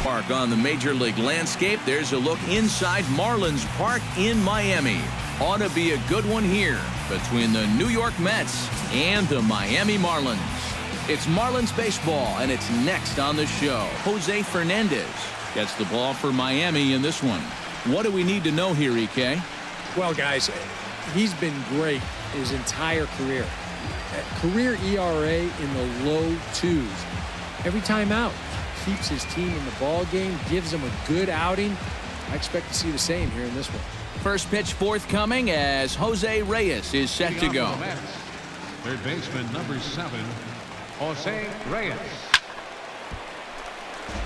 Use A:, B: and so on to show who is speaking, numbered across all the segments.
A: Park on the Major League landscape. There's a look inside Marlins Park in Miami. Ought to be a good one here between the New York Mets and the Miami Marlins. It's Marlins baseball, and it's next on the show. Jose Fernandez gets the ball for Miami in this one. What do we need to know here, EK?
B: Well, guys, he's been great his entire career. Career ERA in the low 2s. Every time out, keeps his team in the ball game, gives them a good outing. I expect to see the same here in this one.
A: First pitch forthcoming as Jose Reyes is set to go.
C: Third baseman number 7, Jose Reyes.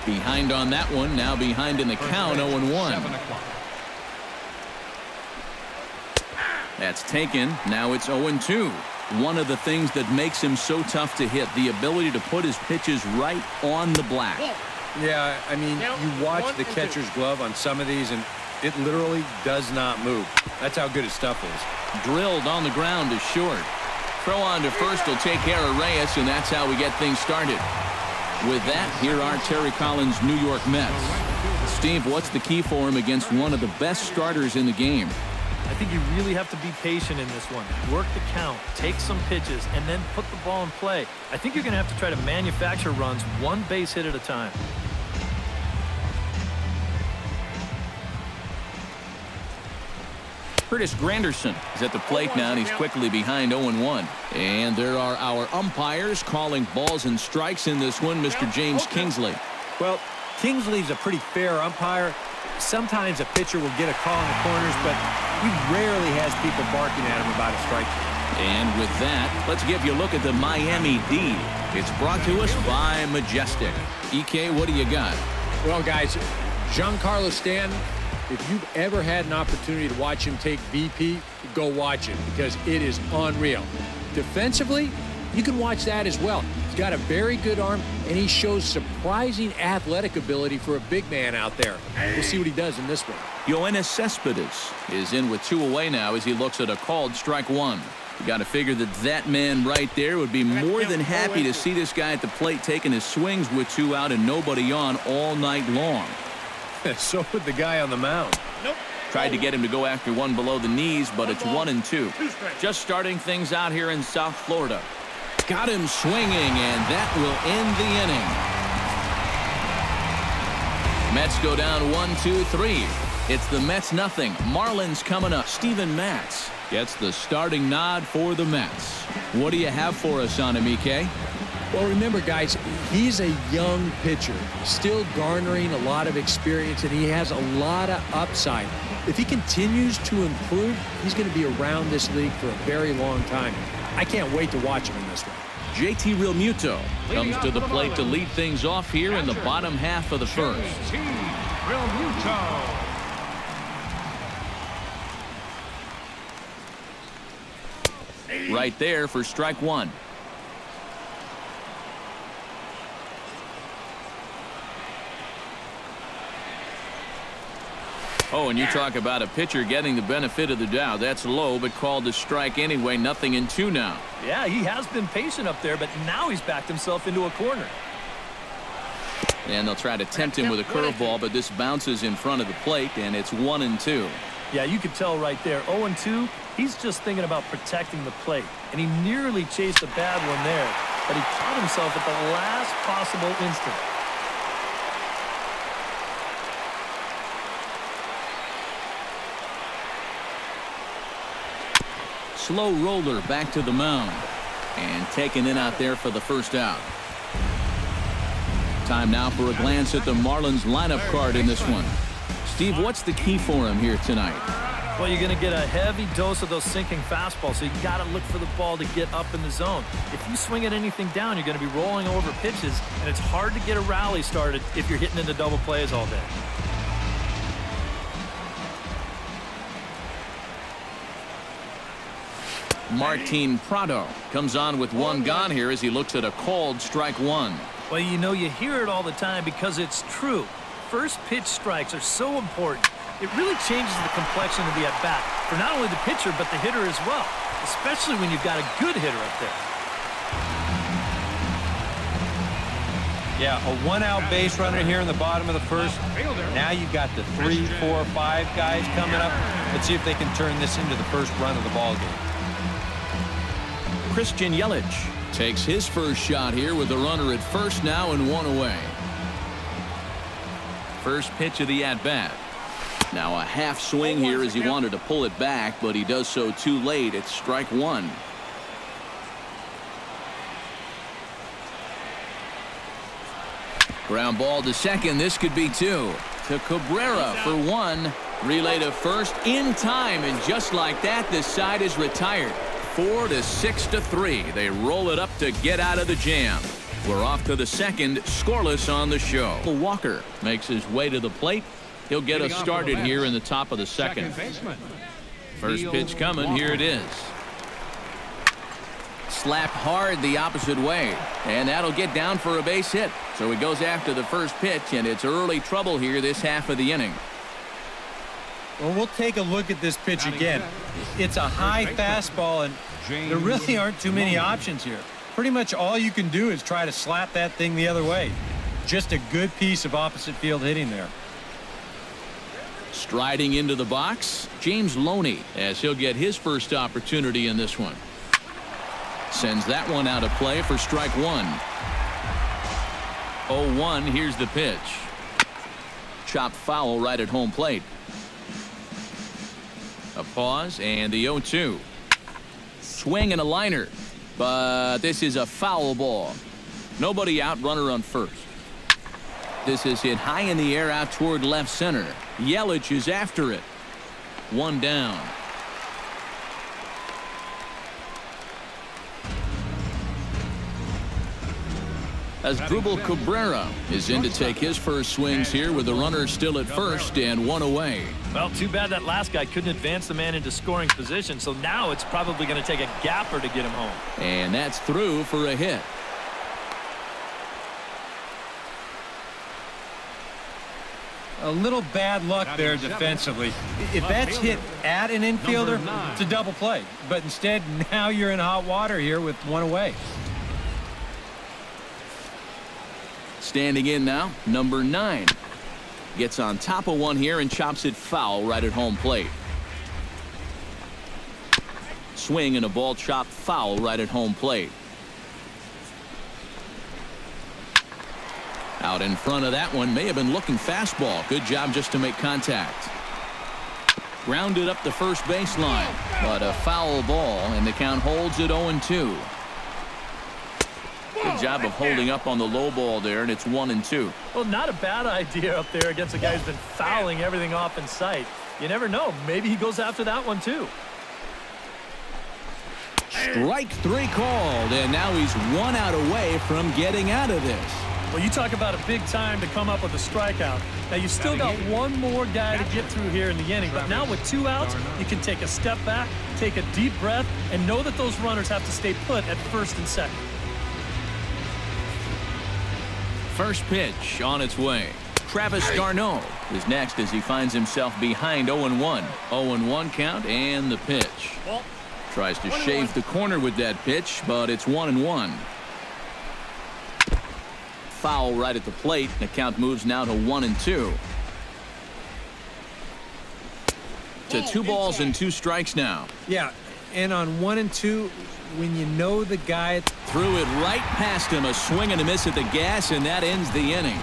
A: Behind on that one, now behind in the count, 0-1. That's taken. Now it's 0-2. One of the things that makes him so tough to hit, the ability to put his pitches right on the black.
B: Yeah, I mean, you watch the catcher's glove on some of these, and it literally does not move. That's how good his stuff is.
A: Drilled on the ground is short. Throw on to first will take care of Reyes, and that's how we get things started. With that, here are Terry Collins' New York Mets. Steve, what's the key for him against one of the best starters in the game?
D: I think you really have to be patient in this one. Work the count, take some pitches, and then put the ball in play. I think you're going to have to try to manufacture runs one base hit at a time.
A: Curtis Granderson is at the plate now, and he's quickly behind 0-1. And there are our umpires calling balls and strikes in this one, Mr. James Kingsley.
B: Well, Kingsley's a pretty fair umpire. Sometimes a pitcher will get a call in the corners, but he rarely has people barking at him about a strike.
A: And with that, let's give you a look at the Miami D. It's brought to us by Majestic. EK, what do you got?
B: Well, guys, Giancarlo Stanton, if you've ever had an opportunity to watch him take BP, go watch it because it is unreal. Defensively, you can watch that as well. He's got a very good arm, and he shows surprising athletic ability for a big man out there. We'll see what he does in this one.
A: Yoenis Cespedes is in with 2 away now as he looks at a called strike 1. You got to figure that man right there would be more than happy to see this guy at the plate taking his swings with 2 out and nobody on all night long.
B: So would the guy on the mound.
E: Nope.
A: Tried to get him to go after one below the knees, but it's 1-2. Just starting things out here in South Florida. Got him swinging, and that will end the inning. Mets go down 1-2-3. It's the Mets nothing. Marlins coming up. Steven Matz gets the starting nod for the Mets. What do you have for us on him, EK?
B: Well, remember, guys, he's a young pitcher, still garnering a lot of experience, and he has a lot of upside. If he continues to improve, he's going to be around this league for a very long time. I can't wait to watch him in this one.
A: JT Realmuto comes to the plate to lead things off here in the bottom half of the first. Right there for strike 1. Oh, and you talk about a pitcher getting the benefit of the doubt. That's low, but called a strike anyway. 0-2 now.
D: Yeah, he has been patient up there, but now he's backed himself into a corner.
A: And they'll try to tempt him with a curveball, but this bounces in front of the plate, and it's 1-2.
D: Yeah, you could tell right there. 0-2, he's just thinking about protecting the plate. And he nearly chased a bad one there, but he caught himself at the last possible instant.
A: Slow roller back to the mound and taken in out there for the first out. Time now for a glance at the Marlins lineup card in this one. Steve, what's the key for him here tonight?
D: Well, you're going to get a heavy dose of those sinking fastballs, so you got to look for the ball to get up in the zone. If you swing at anything down, you're going to be rolling over pitches, and it's hard to get a rally started if you're hitting into double plays all day.
A: Martin Prado comes on with 1 gone here as he looks at a called strike 1.
D: Well, you know, you hear it all the time because it's true. First pitch strikes are so important. It really changes the complexion of the at-bat for not only the pitcher but the hitter as well, especially when you've got a good hitter up there.
E: Yeah, a one-out base runner here in the bottom of the first. Now you've got the 3, 4, 5 guys coming up. Let's see if they can turn this into the first run of the ball game.
A: Christian Yelich takes his first shot here with the runner at first now and 1 away. First pitch of the at-bat. Now a half swing here as he wanted to pull it back, but he does so too late. It's strike 1. Ground ball to second. This could be 2. To Cabrera for 1. Relay to first in time, and just like that, this side is retired. 4 to 6 to 3. They roll it up to get out of the jam. We're off to the second, scoreless on the show. Walker makes his way to the plate. He'll get us started here in the top of the second. First pitch coming. Here it is. Slapped hard the opposite way, and that'll get down for a base hit. So he goes after the first pitch, and it's early trouble here this half of the inning.
E: Well, we'll take a look at this pitch again. It's a high fastball, and there really aren't too many options here. Pretty much all you can do is try to slap that thing the other way. Just a good piece of opposite field hitting there.
A: Striding into the box, James Loney, as he'll get his first opportunity in this one. Sends that one out of play for strike 1. 0-1. Here's the pitch. Chopped foul right at home plate. A pause and the 0-2. Swing and a liner, but this is a foul ball. Nobody out, runner on first. This is hit high in the air out toward left center. Yelich is after it. 1 down. As Drupal Cabrera is in to take his first swings here with the runner still at first and 1 away.
D: Well, too bad that last guy couldn't advance the man into scoring position, so now it's probably going to take a gapper to get him home.
A: And that's through for a hit.
E: A little bad luck there defensively. If that's hit at an infielder, it's a double play. But instead, now you're in hot water here with 1 away.
A: Standing in now, number 9. Gets on top of one here and chops it foul right at home plate. Swing and a ball chopped foul right at home plate. Out in front of that one, may have been looking fastball. Good job just to make contact. Grounded up the first baseline, but a foul ball, and the count holds at 0-2. Good job of holding up on the low ball there, and it's 1-2.
D: Well, not a bad idea up there against a guy who's been fouling everything off in sight. You never know. Maybe he goes after that one, too.
A: Strike 3 called, and now he's 1 out away from getting out of this.
D: Well, you talk about a big time to come up with a strikeout. Now, you've still got one more guy to get through here in the inning, but now with 2 outs, you can take a step back, take a deep breath, and know that those runners have to stay put at first and second.
A: First pitch on its way. Travis d'Arnaud is next as he finds himself behind 0-1. 0-1 count and the pitch. Tries to shave the corner with that pitch, but it's 1-1. Foul right at the plate. The count moves now to 1-2. To 2 balls and 2 strikes now.
E: Yeah, and on 1 and 2, when you know the guy
A: threw it right past him, a swing and a miss at the gas, and that ends the inning.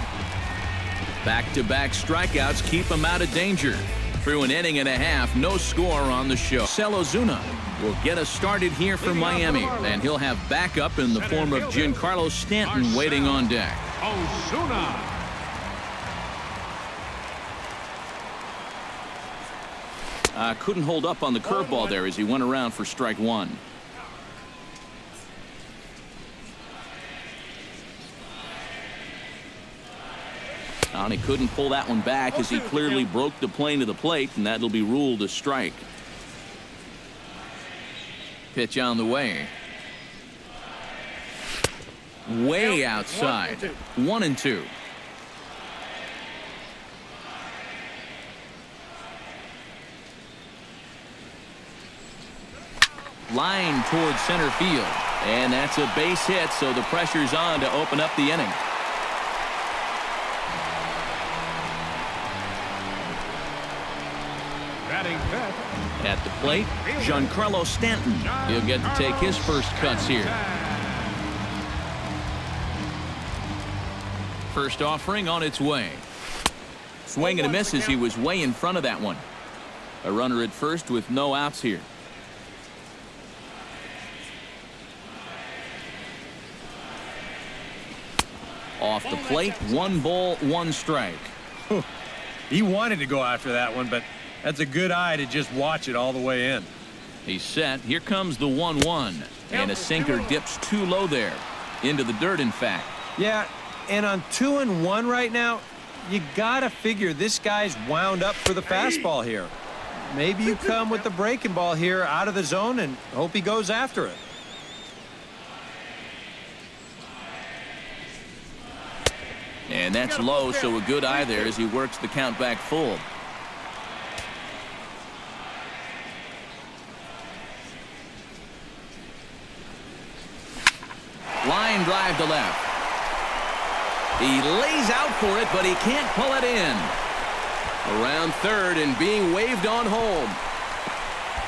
A: Back-to-back strikeouts keep him out of danger. Through an inning and a half, no score on the show. Ozuna will get us started here for Miami, and he'll have backup in the form of Giancarlo Stanton waiting on deck.
C: Ozuna.
A: Couldn't hold up on the curveball there as he went around for strike 1. And he couldn't pull that one back as he clearly broke the plane to the plate, and that'll be ruled a strike. Pitch on the way. Way outside. 1-2. Line towards center field, and that's a base hit, so the pressure's on to open up the inning.
C: Batting fifth.
A: At the plate, Giancarlo Stanton. He'll get to take his first cuts here. First offering on its way. Swing and a miss as he was way in front of that one. A runner at first with no outs here. Off the plate, 1 ball, 1 strike.
E: He wanted to go after that one, but that's a good eye to just watch it all the way in.
A: He's set. Here comes the 1-1. And a sinker dips too low there. Into the dirt, in fact.
E: Yeah, and on 2-1 right now, you gotta figure this guy's wound up for the fastball here. Maybe you come with the breaking ball here out of the zone and hope he goes after it.
A: And that's low, so a good eye there as he works the count back full. Line drive to left. He lays out for it, but he can't pull it in. Around third and being waved on home.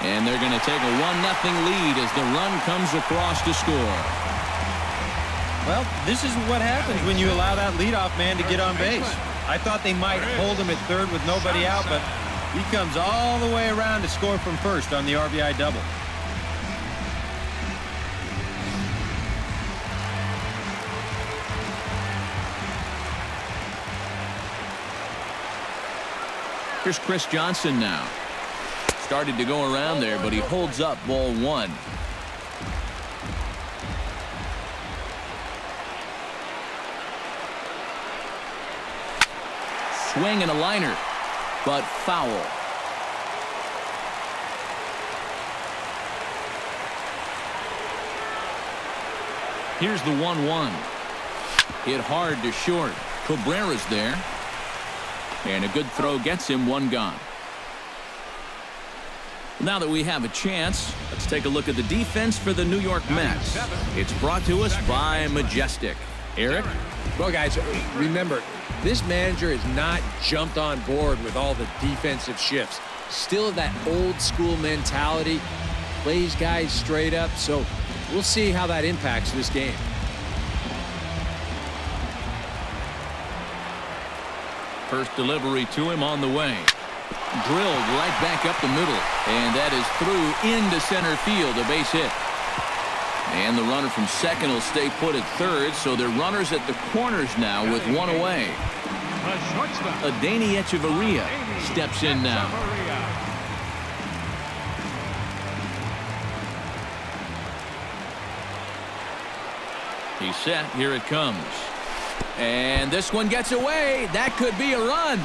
A: And they're going to take a 1-0 lead as the run comes across to score.
E: Well, this is what happens when you allow that leadoff man to get on base. I thought they might hold him at third with nobody out, but he comes all the way around to score from first on the RBI double.
A: Here's Chris Johnson now. Started to go around there, but he holds up ball 1. Swing and a liner, but foul. Here's the 1-1. Hit hard to short. Cabrera's there. And a good throw gets him 1 gone. Now that we have a chance, let's take a look at the defense for the New York Mets. It's brought to us by Majestic. Eric?
B: Well, guys, remember, this manager has not jumped on board with all the defensive shifts. Still that old school mentality, plays guys straight up, so we'll see how that impacts this game.
A: First delivery to him on the way. Drilled right back up the middle. And that is through into center field, a base hit. And the runner from second will stay put at third, so they're runners at the corners now with 1 away. Adeiny Echeverria steps in now. He's set. Here it comes. And this one gets away. That could be a run.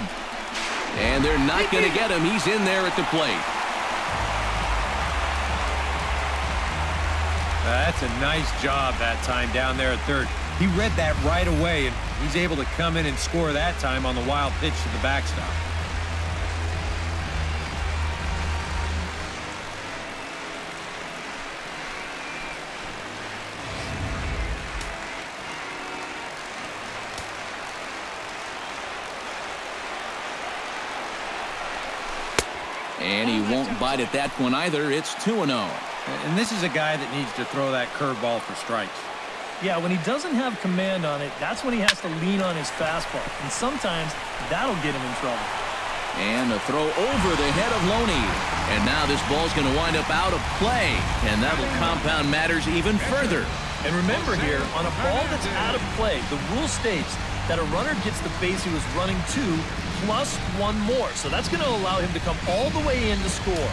A: And they're not going to get him. He's in there at the plate.
E: That's a nice job that time down there at third. He read that right away, and he's able to come in and score that time on the wild pitch to the backstop.
A: And he won't bite at that one either. It's 2-0.
E: And this is a guy that needs to throw that curveball for strikes.
D: Yeah, when he doesn't have command on it, that's when he has to lean on his fastball. And sometimes that'll get him in trouble.
A: And a throw over the head of Loney. And now this ball's going to wind up out of play. And that'll compound matters even further.
D: And remember here, on a ball that's out of play, the rule states that a runner gets the base he was running to plus 1 more. So that's going to allow him to come all the way in to score.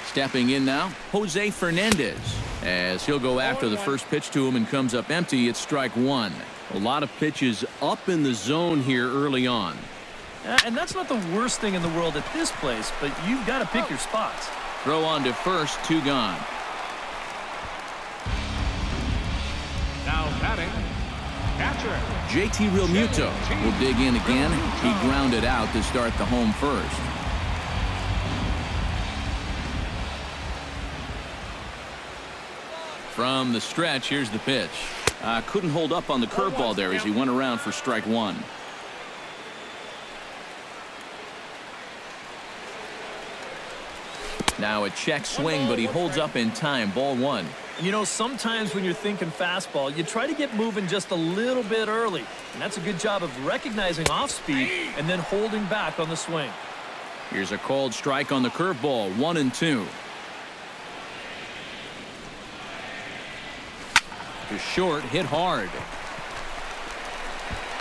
A: Stepping in now, Jose Fernandez. As he'll go after the first pitch to him and comes up empty, it's strike 1. A lot of pitches up in the zone here early on.
D: And that's not the worst thing in the world at this place, but you've got to pick your spots.
A: Throw on to first, 2 gone.
C: Now batting, catcher
A: JT Realmuto will dig in again. He grounded out to start the home first. From the stretch, here's the pitch. Couldn't hold up on the curveball there as he went around for strike one. Now a check swing, but he holds up in time. Ball one.
D: You know, sometimes when you're thinking fastball, you try to get moving just a little bit early. And that's a good job of recognizing off speed and then holding back on the swing.
A: Here's a called strike on the curveball. 1-2. To short, hit hard.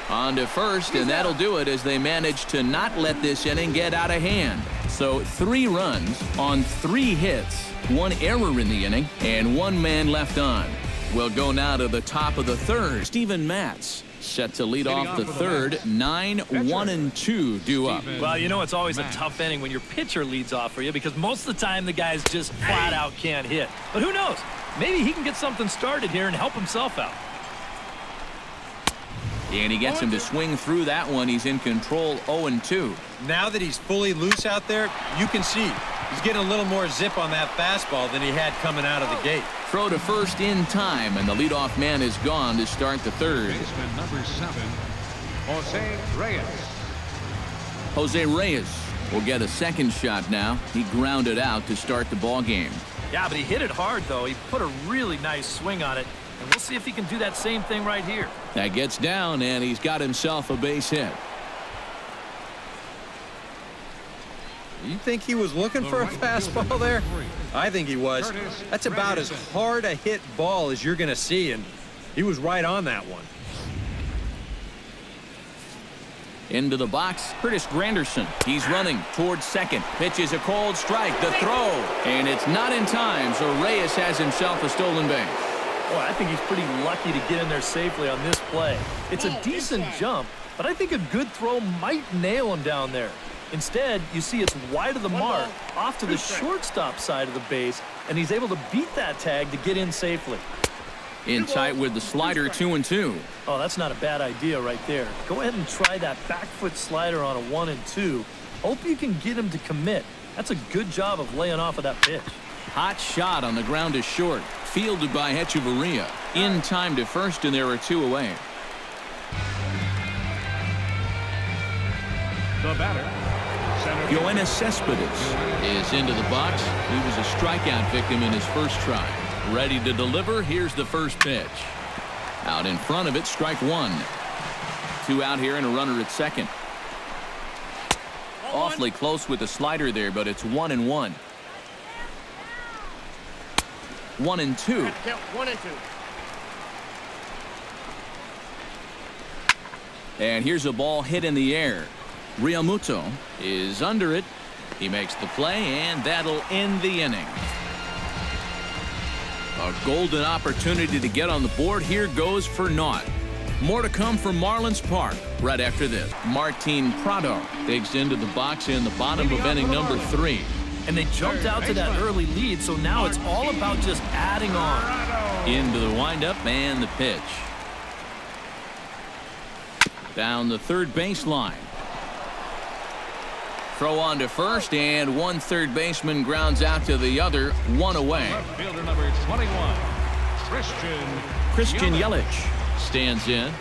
A: On to first, and that'll do it as they manage to not let this inning get out of hand. So 3 runs on 3 hits, 1 error in the inning, and 1 man left on. We'll go now to the top of the third. Steven Matz set to lead off the third. 9-1-2 due up.
D: Well, you know it's always a tough inning when your pitcher leads off for you because most of the time the guys just flat out can't hit. But who knows? Maybe he can get something started here and help himself out.
A: And he gets him to swing through that one. He's in control. 0-2.
E: Now that he's fully loose out there, you can see he's getting a little more zip on that fastball than he had coming out of the gate.
A: Throw to first in time, and the leadoff man is gone to start the third.
C: Baseman number 7, Jose Reyes.
A: Jose Reyes will get a second shot now. He grounded out to start the ball game.
D: Yeah, but he hit it hard, though. He put a really nice swing on it. And we'll see if he can do that same thing right here.
A: That gets down, and he's got himself a base hit.
E: You think he was looking for a fastball there? I think he was. That's about as hard a hit ball as you're going to see, and he was right on that one.
A: Into the box, Curtis Granderson. He's running towards second. Pitches a cold strike. The throw, and it's not in time, so Reyes has himself a stolen base.
D: Boy, I think he's pretty lucky to get in there safely on this play. It's a decent jump, but I think a good throw might nail him down there. Instead, you see it's wide of the mark, off to the shortstop side of the base, and he's able to beat that tag to get in safely.
A: In tight with the slider, 2-2.
D: Oh, that's not a bad idea right there. Go ahead and try that back foot slider on a 1-2. Hope you can get him to commit. That's a good job of laying off of that pitch.
A: Hot shot on the ground to short. Fielded by Hechavarria. In time to first, and there are 2 away.
C: The batter, center.
A: Yoenis Cespedes is into the box. He was a strikeout victim in his first try. Ready to deliver. Here's the first pitch. Out in front of it, strike 1. 2 out here and a runner at second. Awfully close with the slider there, but it's 1-1. 1-2.
F: 1-2.
A: And here's a ball hit in the air. Realmuto is under it. He makes the play, and that'll end the inning. A golden opportunity to get on the board here goes for naught. More to come from Marlins Park right after this. Martin Prado digs into the box in the bottom of inning number 3.
D: And they jumped out to that early lead, so now it's all about just adding on.
A: Into the windup and the pitch. Down the third baseline. Throw on to first, and one third baseman grounds out to the other. 1 away.
C: Fielder number 21,
A: Christian Yelich stands in.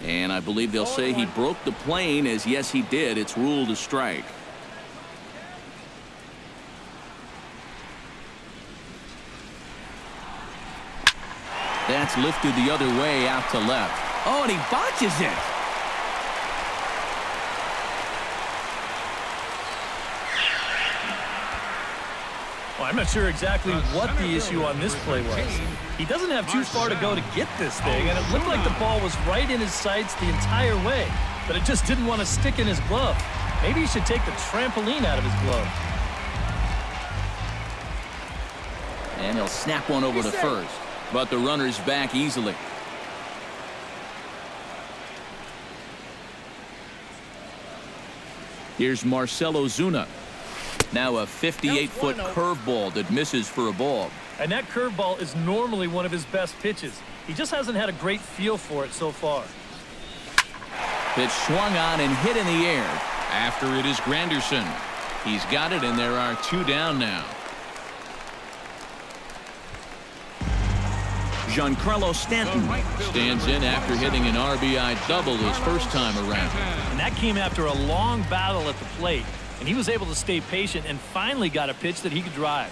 A: And I believe they'll say he broke the plane, as yes, he did. It's ruled a strike. That's lifted the other way out to left. Oh, and he botches it.
D: Well, I'm not sure exactly what the issue on this play was. He doesn't have too far to go to get this thing, and it looked like the ball was right in his sights the entire way, but it just didn't want to stick in his glove. Maybe he should take the trampoline out of his glove.
A: And he'll snap one over to first, but the runner's back easily. Here's Marcell Ozuna. Now a 58-foot curveball that misses for a ball.
D: And that curveball is normally one of his best pitches. He just hasn't had a great feel for it so far.
A: Pitch swung on and hit in the air. After it is Granderson. He's got it, and there are 2 down now. Giancarlo Stanton stands in after hitting an RBI double his first time around.
D: And that came after a long battle at the plate. And he was able to stay patient and finally got a pitch that he could drive.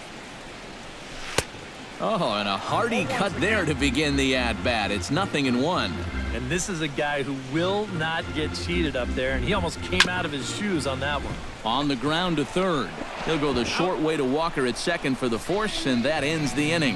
A: Oh, and a hearty cut there to begin the at-bat. It's 0-1.
D: And this is a guy who will not get cheated up there, and he almost came out of his shoes on that one.
A: On the ground to third. He'll go the short way to Walker at second for the force, and that ends the inning.